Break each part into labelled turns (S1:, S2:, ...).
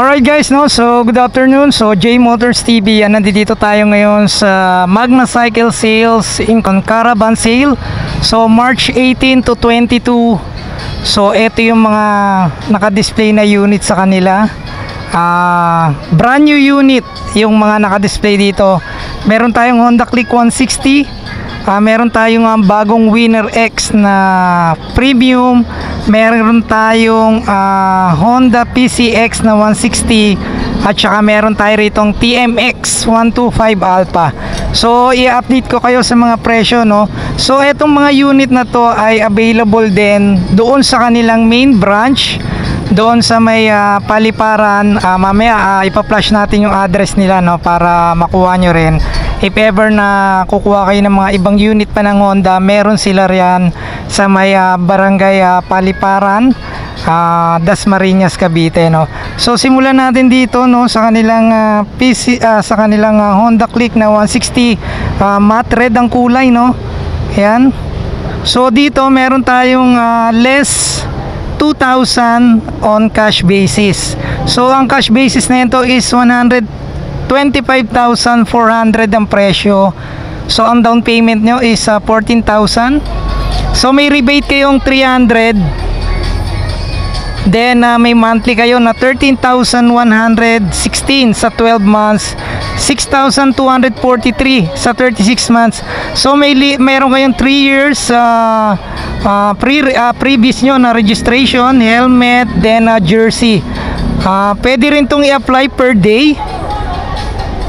S1: Alright guys, no? So good afternoon. So J Motors TV, nandito tayo ngayon sa Magna Cycle Sales in Caravan Sale. So March 18 to 22. So ito yung mga naka-display na unit sa kanila. Brand new unit yung mga naka-display dito. Meron tayong Honda Click 160. Meron tayong bagong Winner X na premium. Meron tayong Honda PCX na 160. At saka meron tayo ritong TMX 125 Alpha. So i-update ko kayo sa mga presyo, no? So etong mga unit na to ay available din doon sa kanilang main branch, doon sa may Paliparan. Mamaya ipa-flash natin yung address nila, no, para makuha nyo rin. If ever na kukuha kayo ng mga ibang unit pa ng Honda, meron sila riyan sa may barangay Paliparan, Dasmariñas, Cavite, no. So simulan natin dito, no, sa kanilang sa kanilang Honda Click na 160, matte red ang kulay, no. Ayan. So dito meron tayong less 2,000 on cash basis. So ang cash basis na ito is 125,400 ang presyo. So ang down payment nyo is 14,000. So may rebate kayong 300. Then may monthly kayo na 13,116 sa 12 months, 6,243 sa 36 months. So meron kayong 3 years previous nyo na registration, helmet, then jersey. Pwede rin itong i-apply per day.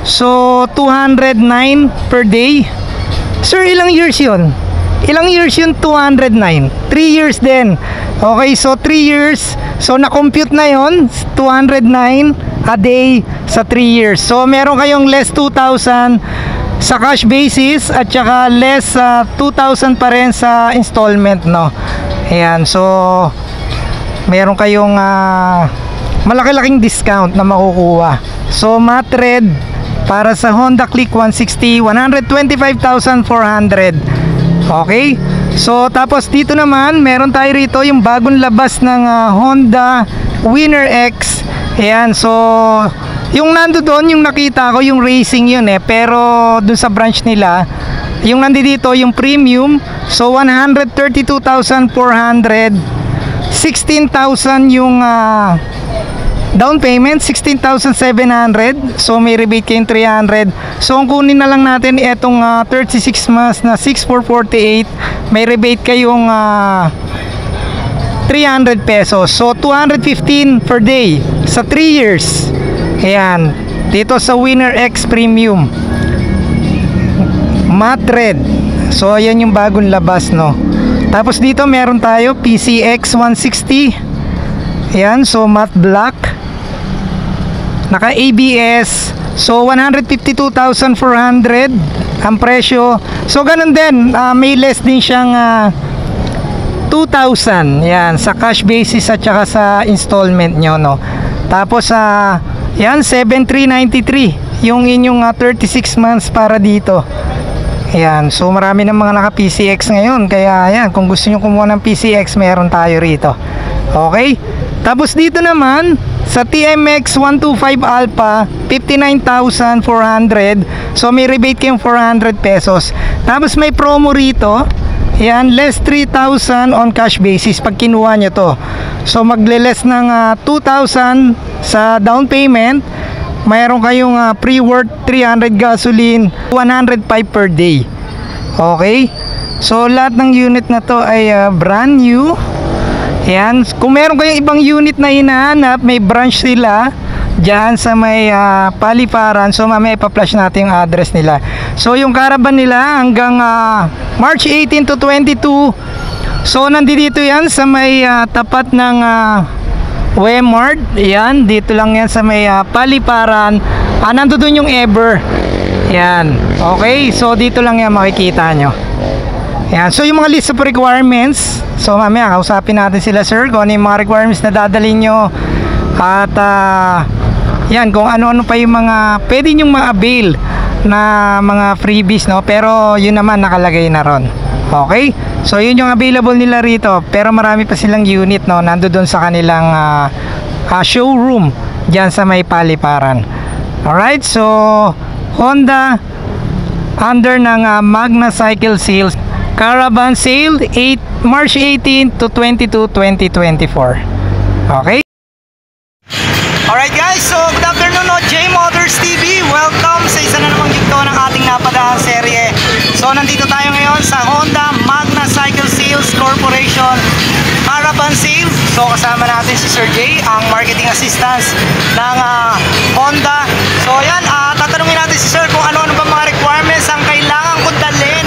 S1: So 209 per day. Sir, ilang years yun? Ilang years yun? 209. 3 years din. Okay, so 3 years. So na-compute na yun, 209 a day sa 3 years. So meron kayong less 2,000 sa cash basis at saka less 2,000 pa rin sa installment, no. Ayan, so meron kayong malaki-laking discount na makukuha. So matte red para sa Honda Click 160, 125,400. Okay? So tapos dito naman meron tayo rito yung bagong labas ng Honda Winner X. Ayan, so yung nando doon, yung nakita ko yung racing yun pero dun sa branch nila yung nandito yung premium. So 132,400, 16,000 yung down payment, 16,700. So may rebate kayong 300. So ang kunin na lang natin itong 36 months na 6,448. May rebate kayong 300 pesos. So 215 per day sa 3 years. Ayan, dito sa Winner X Premium matte red. So ayan yung bagong labas, no. Tapos dito meron tayo PCX 160. Ayan, so matte black, naka ABS. So 152,400 ang presyo. So ganun din, may less din siyang 2,000 yan sa cash basis at saka sa installment nyo, no. Tapos yan 7,393 yung inyong 36 months para dito. Ayan, so marami ng mga naka PCX ngayon, kaya ayan, kung gusto nyo kumuha ng PCX, meron tayo rito. Okay, tapos dito naman sa TMX 125 Alpha, 59,400. So may rebate kayong 400 pesos. Tapos may promo rito. Yan, less 3,000 on cash basis pag kinuha nyo to. So magle-less ng 2,000 sa down payment. Mayroon kayong pre-worth 300 gasoline, 105 per day. Okay, so lahat ng unit na to ay brand new. Yan, kung meron kayong ibang unit na hinahanap, may branch sila dyan sa may Paliparan. So mamaya ipa-flash natin yung address nila. So yung caravan nila hanggang March 18 to 22. So nandito yan sa may tapat ng Wemart. Yan, dito lang yan sa may Paliparan. Nandoon yung Ever. Yan, okay, so dito lang yan makikita nyo. Yan, so yung mga list of requirements, so mamaya kausapin natin sila, sir, kung ano yung mga requirements na dadalhin nyo. At yan, kung ano-ano pa yung mga pwede nyong ma-avail na mga freebies, no. Pero yun naman nakalagay na ron. Okay, so yun yung available nila rito. Pero marami pa silang unit, no, nandoon sa kanilang showroom dyan sa may Paliparan. Alright, so Honda under ng Magna Cycle Sales Caravan Sale March 18 to 22, 2024. Okay. Alright guys, so good afternoon, J Motors TV. Welcome sa isa na namang yugto ng ating napadaang serye. So nandito tayo ngayon sa Honda Magna Cycle Sales Corporation Caravan Sale. So kasama natin si Sir J, ang marketing assistance ng Honda. So yan, tatanungin natin si Sir kung ano-ano ba mga requirements ang kailangan ko dalhin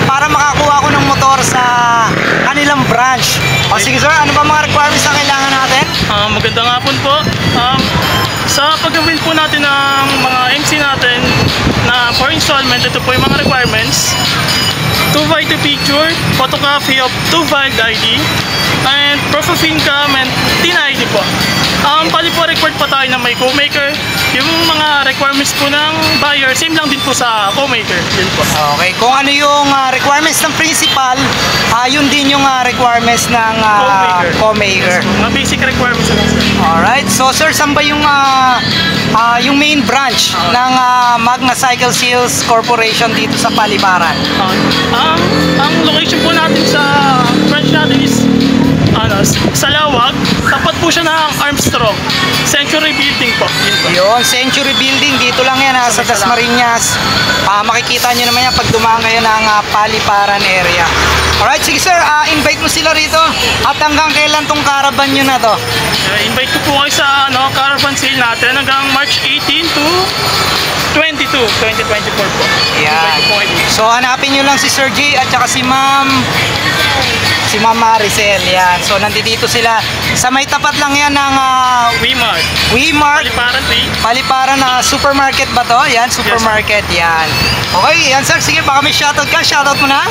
S1: para makakuha ko ng motor sa kanilang branch. O sige Sir, ano ba mga requirements na kailangan natin?
S2: Magandang hapon po. Sa pag-gawin po natin ng mga MC natin na for installment, ito po yung mga requirements: 2x2 picture, photocopy of 2 valid ID, and proof of income and TIN ID po. Bali po required pa tayo na may co-maker. Yung mga requirements po ng buyer, same lang din po sa co-maker. Yun po.
S1: Okay, kung ano yung requirements ng principal, yun din yung requirements ng co-maker.
S2: Mga basic requirements lang, sir.
S1: Alright, so sir, saan ba yung main branch ng Magna Cycle Sales Corporation dito sa Paliparan?
S2: Ang location po natin sa branch natin is sa Lawag. Tapat po siya ng Armstrong Century Building po.
S1: Yun, Century Building, dito lang yan sa Dasmariñas. Makikita nyo naman yan pag dumaan kayo ng Paliparan area. Alright, sige sir, invite mo sila rito. At hanggang kailan tong caravan nyo na to?
S2: Invite ko po kayo sa caravan sale natin hanggang March 18 to 22, 2024 po.
S1: Yan. So hanapin nyo lang si Sir J at saka si Ma'am Maricel. Yan. So nandito sila sa may tapat lang yan ng Wemart Paliparan na supermarket ba to? Yan, supermarket. Yan. Okay, yan sir. Sige, baka may shoutout ka. Shoutout mo na?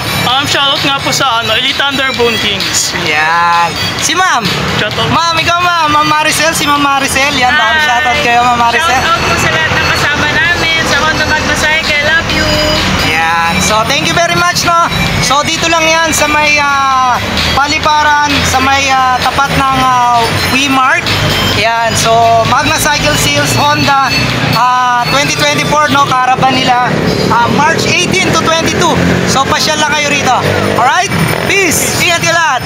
S2: Shoutout nga po sa Elite Thunder Bone Kings.
S1: Yan. Si Ma'am.
S2: Shoutout.
S1: Ma'am, ikaw Ma'am Maricel. Si Ma'am Maricel. Yan, baka may shoutout kayo Ma'am Maricel.
S3: Shoutout po sa lahat ng kasama namin sa Honda Magna Cycle. Love you.
S1: Yan. So, thank you very much, no? So, dito lang yan sa may Paliparan, sa may tapat ng Wemart. Yan. So, Magna Cycle Sales Honda 2024, no? Caravan nila. March 18 to 22. So, pasyal lang kayo rito. Alright? Peace! Ingat ka lahat!